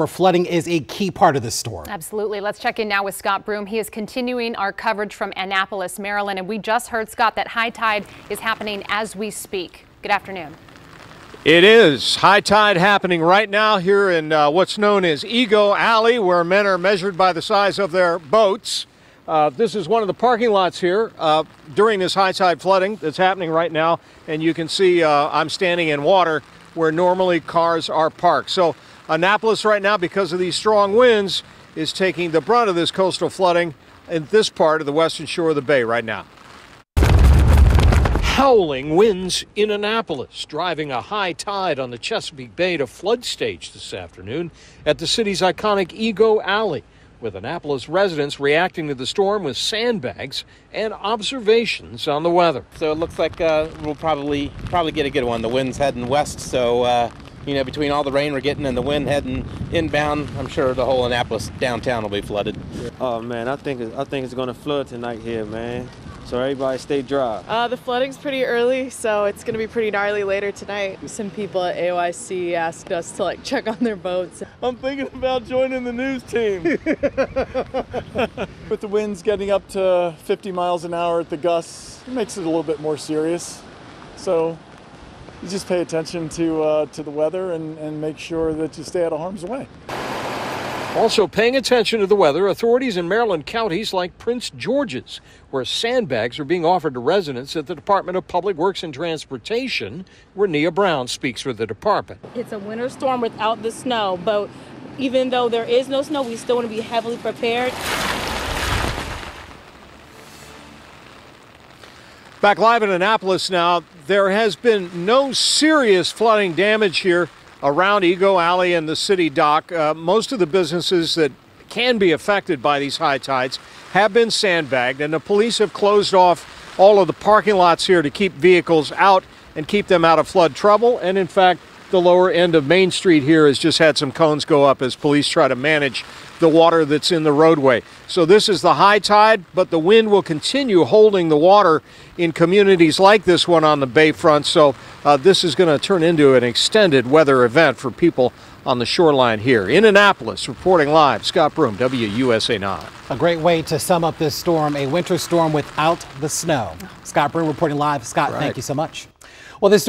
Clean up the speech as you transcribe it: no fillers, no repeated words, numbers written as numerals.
Flooding is a key part of this storm. Absolutely. Let's check in now with Scott Broom. He is continuing our coverage from Annapolis, Maryland. And we just heard, Scott, that high tide is happening as we speak. Good afternoon. It is high tide happening right now here in what's known as Ego Alley, where men are measured by the size of their boats. This is one of the parking lots here during this high tide flooding that's happening right now. And you can see I'm standing in water where normally cars are parked. So Annapolis right now, because of these strong winds, is taking the brunt of this coastal flooding in this part of the western shore of the bay right now. Howling winds in Annapolis, driving a high tide on the Chesapeake Bay to flood stage this afternoon at the city's iconic Ego Alley, with Annapolis residents reacting to the storm with sandbags and observations on the weather. So it looks like we'll probably get a good one. The wind's heading west, so between all the rain we're getting and the wind heading inbound, I'm sure the whole Annapolis downtown will be flooded. Oh man, I think it's going to flood tonight here, man. So everybody stay dry. The flooding's pretty early, so it's going to be pretty gnarly later tonight. Some people at AOIC asked us to check on their boats. I'm thinking about joining the news team. With the winds getting up to 50 miles an hour at the gusts, it makes it a little bit more serious. So you just pay attention to the weather and make sure that you stay out of harm's way. Also paying attention to the weather, authorities in Maryland counties like Prince George's, where sandbags are being offered to residents at the Department of Public Works and Transportation, where Nia Brown speaks for the department. It's a winter storm without the snow, but even though there is no snow, we still want to be heavily prepared. Back live in Annapolis now, there has been no serious flooding damage here around Ego Alley and the city dock. Most of the businesses that can be affected by these high tides have been sandbagged, and the police have closed off all of the parking lots here to keep vehicles out and keep them out of flood trouble. And in fact, the lower end of Main Street here has just had some cones go up as police try to manage the water that's in the roadway. So this is the high tide, but the wind will continue holding the water in communities like this one on the bayfront. So this is going to turn into an extended weather event for people on the shoreline here. In Annapolis, reporting live, Scott Broom, WUSA 9. A great way to sum up this storm, a winter storm without the snow. Scott Broom reporting live. Scott, thank you so much. Well, this